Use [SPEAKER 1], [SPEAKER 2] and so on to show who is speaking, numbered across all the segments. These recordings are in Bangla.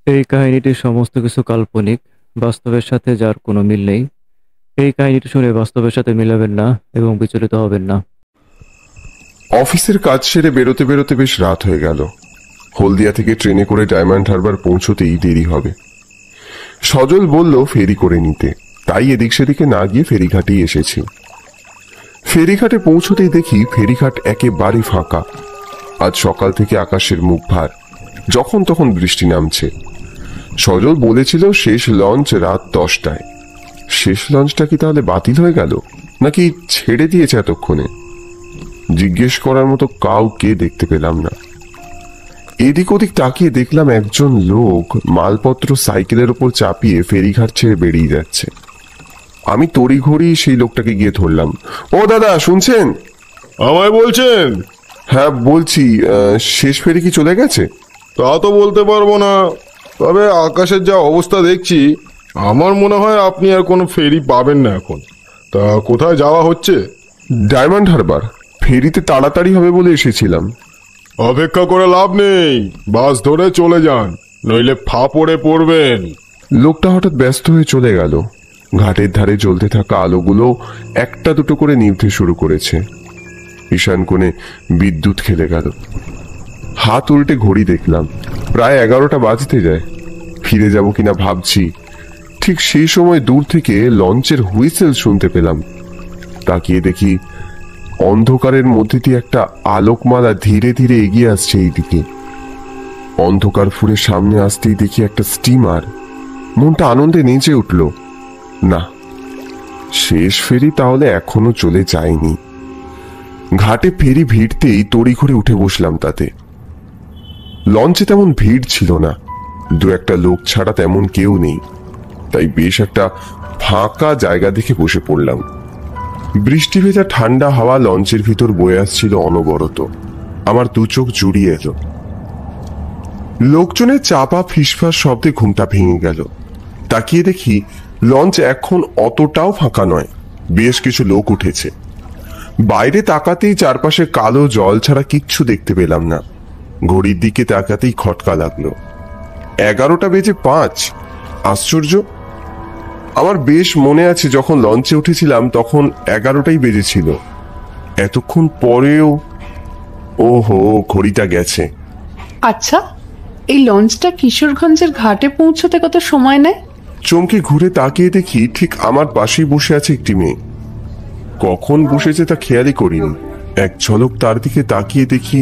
[SPEAKER 1] এই কাহিনীটির সমস্ত কিছু কাল্পনিক, বাস্তবের সাথে যার কোনো মিল নেই। এই কাহিনীটি শুনে বাস্তবের সাথে মিলাবেন না এবং বিচলিত হবেন না।
[SPEAKER 2] অফিসের কাজ সেরে বেরোতে বেরোতে বেশ রাত হয়ে গেল। হলদিয়া থেকে ট্রেনে করে ডায়মন্ড হারবার পৌঁছতেই দেরি হবে। সজল বলল ফেরি করে নিতে, তাই এদিক সেদিকে না গিয়ে ফেরিঘাটেই এসেছি। ফেরিঘাটে পৌঁছতেই দেখি ফেরিঘাট একেবারে ফাঁকা। আজ সকাল থেকে আকাশের মুখ ভার, যখন তখন বৃষ্টি নামছে। সজল বলেছিল শেষ লঞ্চ রাত 10টায়। শেষ লঞ্চটা কি তাহলে বাতিল হয়ে গেল, নাকি ছেড়ে দিয়েছে এতক্ষণে? জিজ্ঞেস করার মতো কাউকে দেখতে পেলাম না। এদিক ওদিক তাকিয়ে দেখলাম একজন লোক মালপত্র সাইকেলের উপর চাপিয়ে ফেরিঘাট ছেড়ে বেরিয়ে যাচ্ছে। আমি তড়িঘড়ি সেই লোকটাকে গিয়ে ধরলাম। ও দাদা, শুনছেন?
[SPEAKER 3] আমায় বলছেন?
[SPEAKER 2] হ্যাঁ বলছি, শেষ ফেরি কি চলে গেছে?
[SPEAKER 3] তা তো বলতে পারবো না, তবে আকাশের যা অবস্থা দেখছি আমার মনে হয় আপনি আর কোনো ফেরি পাবেন না এখন। তা কোথায় যাওয়া হচ্ছে?
[SPEAKER 2] ডায়মন্ড হারবার। ফেরিতে তাড়াতাড়ি হবে বলে এসেছিলাম।
[SPEAKER 3] অপেক্ষা করে লাভ নেই, বাস ধরে চলে যান, নইলে ফাঁপড়ে পড়বেন।
[SPEAKER 2] লোকটা হঠাৎ ব্যস্ত হয়ে চলে গেল। ঘাটের ধারে জ্বলতে থাকা আলোগুলো একটা দুটো করে নিভতে শুরু করেছে। ঈশান কোণে বিদ্যুৎ খেলে গেল। হাত উল্টে ঘড়ি দেখলাম, প্রায় 11টা বাজতে যায়। ফিরে যাব কিনা ভাবছি, ঠিক সেই সময় দূর থেকে লঞ্চের হুইসেল শুনতে পেলাম। তাকিয়ে দেখি অন্ধকারের মধ্যে দিয়ে একটা আলোকমালা ধীরে ধীরে এগিয়ে আসছে এইদিকে। অন্ধকার ফুরে সামনে আসতেই দেখি একটা স্টিমার। মনটা আনন্দে নেচে উঠল। না, শেষ ফেরি তাহলে এখনো চলে যায়নি। ঘাটে ফেরি ভিড়তেই তড়িঘড়ি উঠে বসলাম তাতে। লঞ্চে তেমন ভিড় ছিল না, দু একটা লোক ছাড়া তেমন কেউ নেই, তাই বেশ একটা ফাঁকা জায়গা দেখে বসে পড়লাম। বৃষ্টি ভেজা ঠান্ডা হাওয়া লঞ্চের ভিতর বয়ে আসছিল অনবরত। আমার দু চোখ জুড়িয়ে এলো। লোকজনের চাপা ফিসফাস শব্দে ঘুমটা ভেঙে গেল। তাকিয়ে দেখি লঞ্চ এখন অতটাও ফাঁকা নয়, বেশ কিছু লোক উঠেছে। বাইরে তাকাতেই চারপাশে কালো জল ছাড়া কিচ্ছু দেখতে পেলাম না। ঘড়ির দিকে তাকাতেই খটকা লাগলো। 11:05। আশ্চর্য! আমার বেশ মনে আছে যখন লঞ্চে উঠেছিলাম তখন 11টাই বেজেছিল। এতক্ষণ পরেও ওহো, ঘড়িটা গেছে।
[SPEAKER 4] আচ্ছা, এই লঞ্চটা কিশোরগঞ্জের ঘাটে পৌঁছতে কত সময় নেয়?
[SPEAKER 2] চমকে ঘুরে তাকিয়ে দেখি ঠিক আমার পাশেই বসে আছে একটি মেয়ে। কখন বসেছে তা খেয়ালই করিনি। এক ঝলক তার দিকে তাকিয়ে দেখি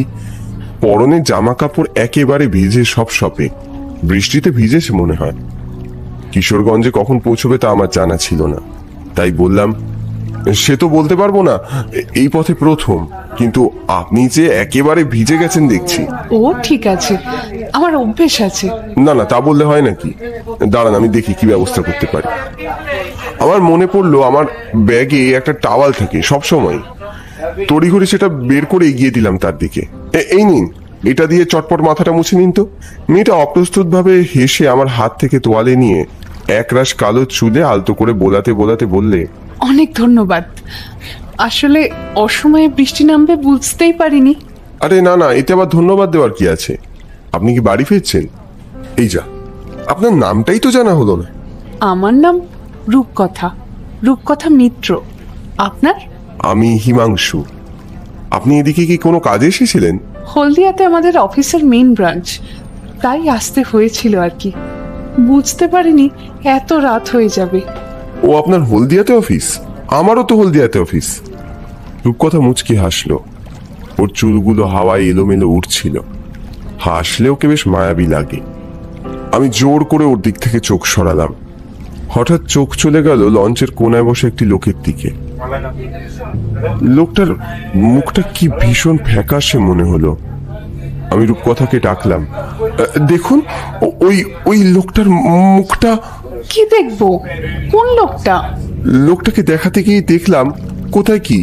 [SPEAKER 2] পরনে জামা কাপড় একেবারে ভিজে সব সপে। বৃষ্টিতে ভিজেছে মনে হয়। কিশোরগঞ্জে কখন পৌঁছবে তা আমার জানা ছিল না, তাই বললাম, সে তো বলতে পারবো না, এই পথে প্রথম, কিন্তু আপনি যে একেবারে ভিজে গেছেন দেখছি।
[SPEAKER 4] ও ঠিক আছে, আমার অভ্যেস আছে।
[SPEAKER 2] না না, তা বললে হয় নাকি? দাঁড়ান, আমি দেখি কি ব্যবস্থা করতে পারি। আমার মনে পড়লো আমার ব্যাগে একটা টাওয়াল থাকে সব সময়। তড়িঘড়ি সেটা বের করে এগিয়ে দিলাম তার দিকে। এই নিন, এটা দিয়ে চটপট মাথাটা মুছে নিন তো। মেয়েটা অপ্রস্তুত ভাবে হেসে আমার হাত থেকে তোয়ালে নিয়ে একরাশ কালো চুলে আলতো করে বোলাতে বোলাতে বললে,
[SPEAKER 4] অনেক ধন্যবাদ। আসলে অসময়ে বৃষ্টি নামবে বুঝতেই পারিনি।
[SPEAKER 2] আরে না না, এতে আবার ধন্যবাদ দেওয়ার কি আছে? আপনি কি বাড়ি ফিরছেন? এই যা, আপনার নামটাই তো জানা হলো না।
[SPEAKER 4] আমার নাম রূপকথা, রূপকথা মিত্র। আপনার?
[SPEAKER 2] আমি হিমাংশু। আপনি এদিকে কি কোনো কাজে এসেছিলেন?
[SPEAKER 4] হলদিয়াতে আমাদের অফিসের মেইন ব্রাঞ্চ, তাই আসতে হয়েছিল আর কি। বুঝতে পারিনি এত রাত হয়ে যাবে।
[SPEAKER 2] ও, আপনার হলদিয়াতে অফিস? আমারও তো হলদিয়াতে অফিস। রূপকথা মুচকি হাসলো। ওর চুলগুলো হাওয়ায় এলোমেলো উঠছিল। হাসলে ওকে বেশ মায়াবী লাগে। আমি জোর করে ওর দিক থেকে চোখ সরালাম। হঠাৎ চোখ চলে গেল লঞ্চের কোনায় বসে একটি লোকের দিকে। লোকটার মুখটা কি ভীষণ ফ্যাকাশে মনে হলো। আমি রূপকথাকে ডাকলাম, দেখুন, ওই ওই লোকটার মুখটা।
[SPEAKER 4] কি দেখবো? কোন লোকটা?
[SPEAKER 2] লোকটাকে দেখাতে গিয়ে দেখলাম, কোথায় কি,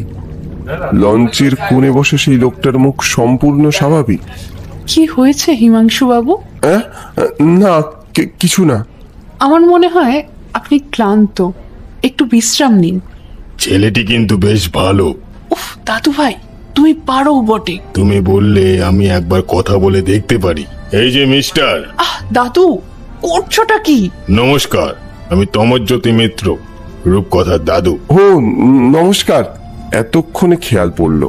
[SPEAKER 2] লঞ্চের কোণে বসে সেই লোকটার মুখ সম্পূর্ণ স্বাভাবিক।
[SPEAKER 4] কি হয়েছে হিমাংশু বাবু?
[SPEAKER 2] না, কিছু না।
[SPEAKER 4] আমার মনে হয় আপনি ক্লান্ত, একটু বিশ্রাম নিন।
[SPEAKER 3] ছেলেটি কিন্তু বেশ ভালো।
[SPEAKER 4] উফ দাদু ভাই, তুমি পারো বটে।
[SPEAKER 3] তুমি বললে আমি একবার কথা বলে দেখতে পারি। এই যে মিস্টার।
[SPEAKER 4] দাদু, করছোটা কি?
[SPEAKER 3] নমস্কার, আমি তমজ্যোতি মিত্র, রূপকথার দাদু।
[SPEAKER 2] ও নমস্কার। এতক্ষণে খেয়াল পড়ল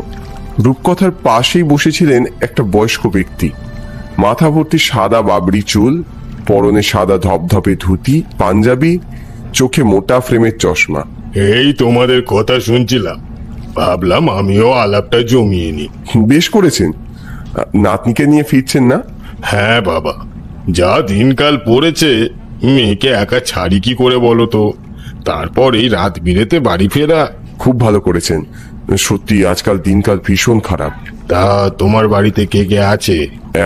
[SPEAKER 2] রূপকথার পাশেই বসেছিলেন একটা বয়স্ক ব্যক্তি। মাথা ভর্তি সাদা বাবরি চুল, পরনে সাদা ধপধপে ধুতি, পাঞ্জাবি, চোখে মোটা ফ্রেমের চশমা।
[SPEAKER 3] এই তোমাদের কথা শুনছিলাম, ভাবলাম আমিও আলাপটা জমিয়ে নি।
[SPEAKER 2] বেশ করেছেন। নাতনিকে নিয়ে ফিরছেন না?
[SPEAKER 3] হ্যাঁ বাবা, যা দিনকাল পড়েছে, মেয়েকে একা ছাড়ি কি করে বলো তো? তারপর এই রাত বিরেতে বাড়ি ফেরা।
[SPEAKER 2] খুব ভালো করেছেন। সত্যি আজকাল দিনকাল ভীষণ খারাপ।
[SPEAKER 3] তা তোমার বাড়িতে কে কে আছে?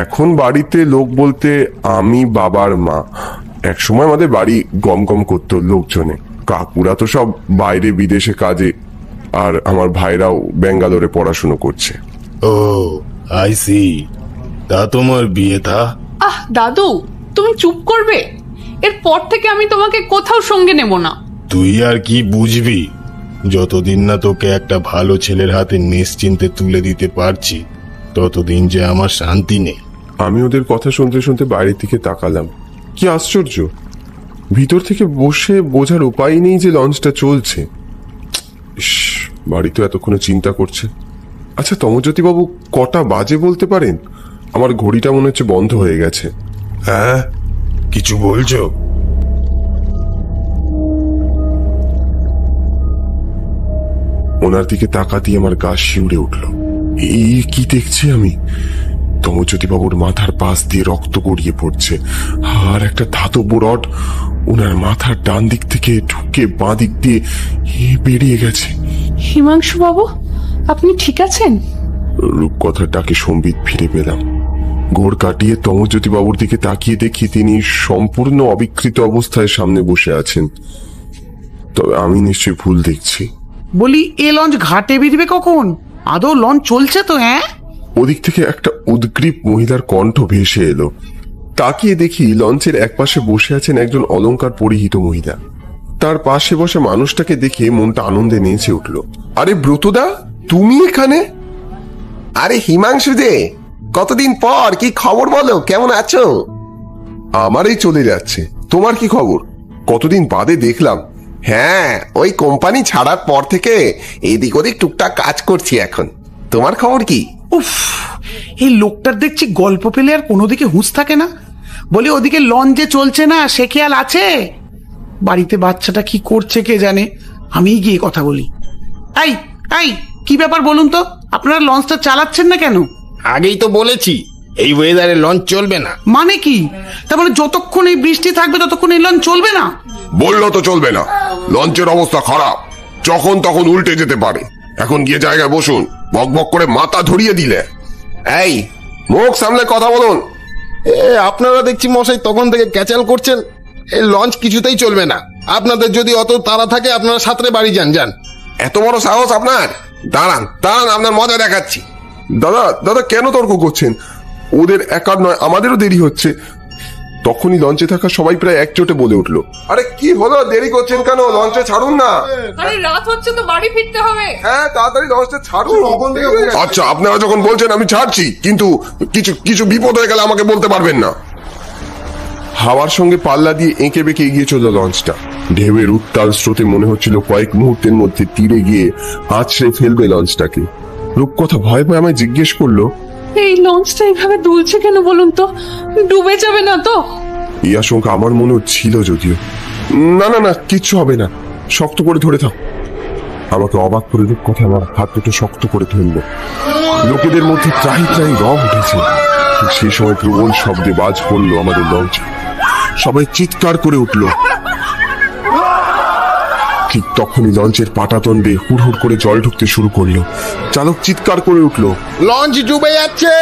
[SPEAKER 2] এখন বাড়িতে লোক বলতে আমি, বাবার মা। একসময় আমাদের বাড়ি গম গম করতো লোকজনে। কাকুরা তো সব বাইরে বিদেশে কাজে, আর আমার ভাইরাও ব্যাঙ্গালোরে পড়াশুনো করছে।
[SPEAKER 3] ও আই সি। তা তোমার বিয়ে থা?
[SPEAKER 4] আহ দাদু, তুমি চুপ করবে? এরপর থেকে আমি তোমাকে কোথাও সঙ্গে নেব না।
[SPEAKER 3] তুই আর কি বুঝবি? যতদিন না তোকে একটা ভালো ছেলের হাতে নিশ্চিন্তে তুলে দিতে পারছি, ততদিন যে আমার শান্তি নেই।
[SPEAKER 2] আমি ওদের কথা শুনতে শুনতে বাইরের দিকে তাকালাম। কি আশ্চর্য, ভিতর থেকে বসে বোঝার উপায় নেই যে লঞ্চটা চলছে। ইস, বাড়ি তো এতক্ষণে চিন্তা করছে। আচ্ছা তমজ্যোতি বাবু, কটা বাজে বলতে পারেন? আমার ঘড়িটা মনে হচ্ছে বন্ধ হয়ে গেছে।
[SPEAKER 3] হ্যাঁ, কিছু বলছো?
[SPEAKER 2] ওনার দিকে তাকাতেই আমার গা শিউরে উঠল। এই কি দেখছি আমি? তমজ্যোতি বাবুর মাথার পাশ দিয়ে রক্ত গড়িয়ে পড়ছে, আর একটা ধাতব রড ওনার মাথার ডান দিক থেকে ঢুকে বাঁ দিক দিয়ে বেরিয়ে গেছে।
[SPEAKER 4] হিমাংশু বাবু, আপনি ঠিক আছেন?
[SPEAKER 2] রূপকথার ডাকে সম্বিত ফিরে পেলাম। ঘোর কাটিয়ে তমজ্যোতি বাবুর দিকে তাকিয়ে দেখি তিনি সম্পূর্ণ অবিকৃত অবস্থায় সামনে বসে আছেন। তবে আমি নিশ্চয়ই ভুল দেখছি।
[SPEAKER 5] বলি, এ লঞ্চ ঘাটে বেরবে কখন? আদৌ লঞ্চ চলছে তো? হ্যাঁ।
[SPEAKER 2] ওদিক থেকে একটা উদ্গ্রীব মহিলার কণ্ঠ ভেসে এলো। তাকিয়ে দেখি লঞ্চের একপাশে বসে আছেন একজন অলংকার পরিহিত মহিলা। তার পাশে বসে মানুষটাকে দেখে মনটা আনন্দে নেচে উঠল। আরে ব্রতদা, তুমি এখানে?
[SPEAKER 6] আরে হিমাংশু যে, কতদিন পর, কি খবর বলো, কেমন আছো?
[SPEAKER 2] আমার এই চলে যাচ্ছে, তোমার কি খবর? কতদিন বাদে দেখলাম।
[SPEAKER 6] হ্যাঁ, ওই কোম্পানি ছাড়ার পর থেকে এদিক ওদিক টুকটাক কাজ করছি এখন। তোমার খবর কি?
[SPEAKER 5] উফ, এই লোকটার দেখছি গল্প পেলে আর কোনো দিকে হুঁশ থাকে না। বলি, ওদিকে লঞ্চ যে চলছে না, সে খেয়াল আছে? বাড়িতে বাচ্চাটা কি করছে কে জানে, আমিই গিয়ে কথা বলি। এই এই, কি ব্যাপার বলুন তো, আপনারা লঞ্চটা চালাচ্ছেন না কেন?
[SPEAKER 7] আগেই তো বলেছি, এই ওয়েদারে লঞ্চ চলবে না।
[SPEAKER 5] মানে কি? তার মানে যতক্ষণ এই বৃষ্টি থাকবে ততক্ষণ এই লঞ্চ চলবে না?
[SPEAKER 2] বললো তো চলবে না। লঞ্চের অবস্থা খারাপ, যখন তখন উল্টে যেতে পারে। এখন গিয়ে জায়গায় বসুন, বক বক করে মাথা ধরিয়ে দিলে।
[SPEAKER 6] এই, মুখ সামলে কথা বলুন।
[SPEAKER 7] আপনারা দেখছি মশাই তখন থেকে ক্যাচাল করছেন। এই লঞ্চ কিছুতেই চলবে না। আপনাদের যদি অত তাড়া থাকে, আপনারা সাঁতরে বাড়ি যান। যান।
[SPEAKER 6] এত বড় সাহস আপনার? দাঁড়ান দাঁড়ান, আপনার মজা দেখাচ্ছি।
[SPEAKER 2] দাদা দাদা, কেন তর্ক করছেন? ওদের একার নয়, আমাদেরও দেরি হচ্ছে। তখনই লঞ্চে থাকা সবাই প্রায় একজোটে বলে উঠলো, আরে কি হলো, দেরি করছেন কেন? লঞ্চে ছাড়ুন না।
[SPEAKER 4] আরে রাত হচ্ছে তো, বাড়ি ফিরতে হবে।
[SPEAKER 2] হ্যাঁ, তাড়াতাড়ি লঞ্চে ছাড়ুন। আচ্ছা, আপনারা যখন বলছেন আমি ছাড়ছি, কিন্তু কিছু কিছু বিপদ হয়ে গেলে আমাকে বলতে পারবেন না। হাওয়ার সঙ্গে পাল্লা দিয়ে এঁকে বেঁকে এগিয়ে চলল লঞ্চটা। ঢেউয়ের উত্তাল স্রোতে মনে হচ্ছিল কয়েক মুহূর্তের মধ্যে তীরে গিয়ে আছড়ে ফেলবে লঞ্চটাকে। রূপকথা ভয় ভয় আমায় জিজ্ঞেস করলো,
[SPEAKER 4] এই লঞ্চটা এইভাবে দুলছে কেন বলুন তো? ডুবে যাবে না তো?
[SPEAKER 2] এই আশঙ্কা আমার মনেও ছিল যদিও। না না না, কিচ্ছু হবে না, শক্ত করে ধরে থাক। আমাকে অবাক করে রূপকথা আমার হাত দুটো শক্ত করে ধরল। লোকেদের মধ্যে ত্রাহি ত্রাহি রব উঠেছে। ঠিক সেই সময় প্রবল শব্দে বাজ পড়লো আমাদের লঞ্চ। সবাই চিৎকার করে উঠল। ঠিক তখনই লঞ্চের পাটাতন দিয়ে হুড় করে জল ঢুকতে শুরু করলো। চালক চিৎকার করে উঠল,
[SPEAKER 7] লঞ্চ ডুবে যাচ্ছে,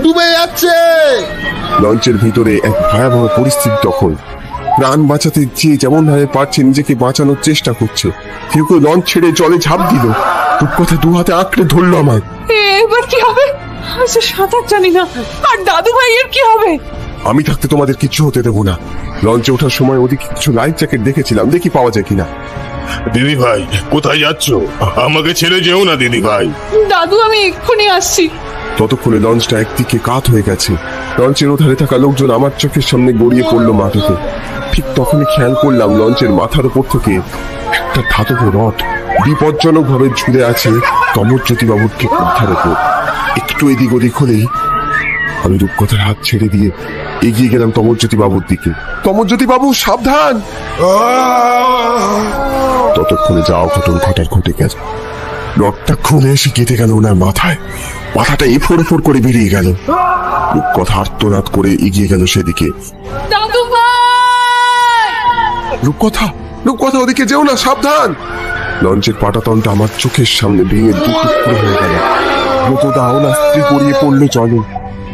[SPEAKER 7] ডুবে যাচ্ছে।
[SPEAKER 2] লঞ্চের ভিতরে এক ভয়াবহ পরিস্থিতি তখন। প্রাণ বাঁচাতে যে যেমন ভাবে পারছে নিজেকে বাঁচানোর চেষ্টা করছে। কেউ কেউ লঞ্চ ছেড়ে জলে ঝাঁপ দিল। রূপকথা দু হাতে আঁকড়ে ধরলো আমায়।
[SPEAKER 4] এবার কি হবে? আচ্ছা, সাঁতার জানি না। আর দাদু ভাইয়ের কি হবে?
[SPEAKER 2] আমি থাকতে তোমাদের কিচ্ছু হতে দেবো না। লঞ্চে ওঠার সময় ওদিকে কিছু লাইফ জ্যাকেট দেখেছিলাম, দেখি পাওয়া যায় কিনা।
[SPEAKER 3] দিদি ভাই, কোথায় যাচ্ছ? আমাকে ছেড়ে যেও না দিদি ভাই।
[SPEAKER 4] দাদু, আমি এক্ষুনি আসছি।
[SPEAKER 2] ততক্ষণে লঞ্চটা একদিকে কাত হয়ে গেছে। লঞ্চের ওধারে থাকা লোকজন আমার চোখের সামনে গড়িয়ে পড়লো মাটিতে। ঠিক তখনই খেয়াল করলাম লঞ্চের মাথার উপর থেকে একটা ধাতব রড বিপজ্জনক ভাবে ঝুলে আছে তমরজ্যোতি বাবুর ঠিক মাথার উপর। একটু এদিক ওদিক হলেই আমি রূপকথার হাত ছেড়ে দিয়ে এগিয়ে গেলাম তমরজ্যোতি বাবুর দিকে। তমরজ্যোতি বাবু সাবধান! ততক্ষণে যা অঘটন ঘটার ঘটে গেল। রডটা খুলে এসে কেটে গেল ওনার মাথায়। মাথাটা এফোড় এফোড় করে বেরিয়ে গেল। রূপকথা আর্তনাদ করে এগিয়ে গেল সেদিকে। রূপকথা, রূপকথা, ওদিকে যেও না, সাবধান! লঞ্চের পাটাতনটা আমার চোখের সামনে ভেঙে দুটুকরো হয়ে গেল। ব্রতদা ওনার স্ত্রী গড়িয়ে পড়লো জলে।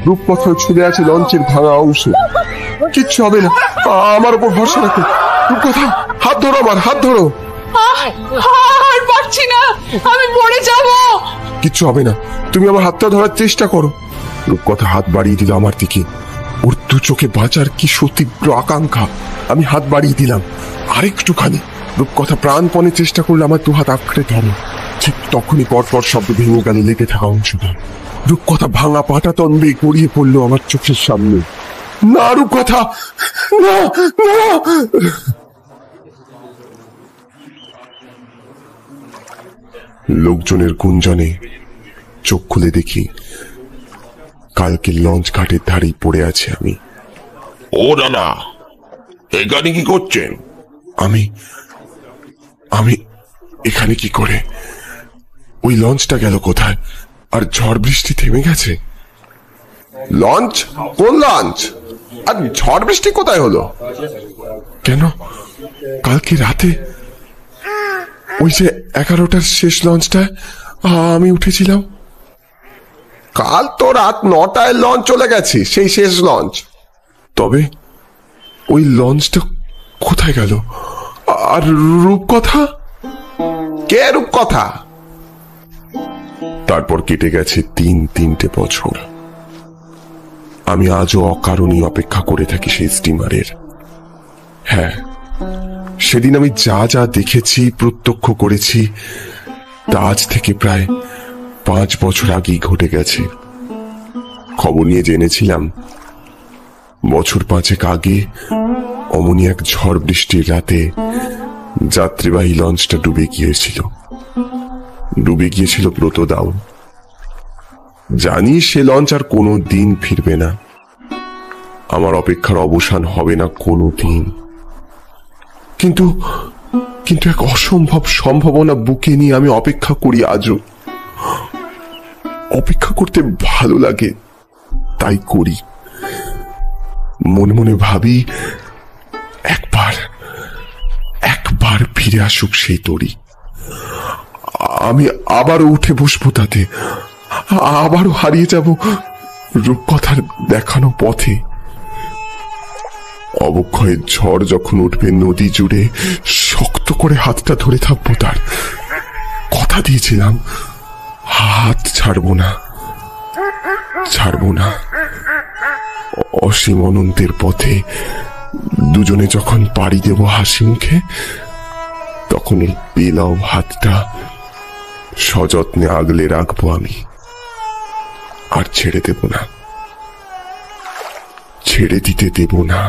[SPEAKER 2] রূপকথা ছুঁড়ে আছে লঞ্চের ভাঙা অংশ। কিচ্ছু হবে না, আমার উপর ভরসা রাখো। রূপকথা, হাত ধরো, আমার হাত ধরো।
[SPEAKER 4] আর পারছি না, আমি পড়ে যাব।
[SPEAKER 2] কিচ্ছু হবে না, তুমি আমার হাতটা ধরার চেষ্টা করো। রূপকথা হাত বাড়িয়ে দিল আমার দিকে। ওর দু চোখে বাঁচার কি সুতীব্র আকাঙ্ক্ষা। আমি হাত বাড়িয়ে দিলাম আরেকটুখানি। রূপকথা প্রাণপণে চেষ্টা করলে আমার দু হাত আঁকড়ে ধরে। ঠিক তখনই পরপর শব্দ ভেঙে গেল লেগে থাকা অংশটা। রূপকথা ভাঙা পাটাতন দিয়ে গড়িয়ে পড়লো আমার চোখের সামনে। না রূপকথা, না, না! লোকজনের গুঞ্জনে চোখ খুলে দেখি কালকে লঞ্চ ঘাটের ধারেই পড়ে আছে আমি।
[SPEAKER 8] ও দাদা, এখানে কি করছেন?
[SPEAKER 2] আমি আমি এখানে কি করে? ওই লঞ্চটা গেল কোথায়? আর ঝড় বৃষ্টি থেমে গেছে।
[SPEAKER 6] লঞ্চ? কোন লঞ্চ? আর ঝড় বৃষ্টি কোথায় হলো?
[SPEAKER 2] কেন কালকে রাতে ওই যে 11টার শেষ লঞ্চটা আমি উঠেছিলাম?
[SPEAKER 6] কাল তো রাত 9টায় লঞ্চ চলে গেছে, সেই শেষ লঞ্চ।
[SPEAKER 2] তবে ওই লঞ্চটা কোথায় গেল? আর রূপকথা?
[SPEAKER 6] কে রূপকথা?
[SPEAKER 2] তারপর কেটে গেছে 3 বছর। আমি আজও অকারণে অপেক্ষা করে থাকি সেই স্টিমারের। হ্যাঁ, সেদিন আমি যা যা দেখেছি, প্রত্যক্ষ করেছি, তা আজ থেকে প্রায় 5 বছর আগেই ঘটে গেছে। খবর নিয়ে জেনেছিলাম বছর 5 আগে অমনি এক ঝড় বৃষ্টির রাতে যাত্রীবাহী লঞ্চটা ডুবে গিয়েছিল ব্রতদাও। জানি সে লঞ্চ আর কোনো দিন ফিরবে না। আমার অপেক্ষার অবসান হবে না কোনো দিন। কিন্তু কিন্তু এক অসম্ভব সম্ভাবনা বুকে নিয়ে আমি অপেক্ষা করি আজও। অপেক্ষা করতে ভালো লাগে, তাই করি। মনে মনে ভাবি একবার ফিরে আসুক সেই তরি। আমি আবারও উঠে বসবো তাতে, আবারও হারিয়ে যাব রূপকথার দেখানো পথে। অবক্ষয়ের ঝড় যখন উঠবে নদী জুড়ে, শক্ত করে হাতটা ধরে থাকবো তার। কথা দিয়েছিলাম, হাত ছাড়বো না। অসীম অনন্তের পথে দুজনে যখন পাড়ি দেব হাসি মুখে, তখন এই পেলাও হাতটা সযত্নে আগলে রাখবো আমি। আর ছেড়ে দিতে দেব না।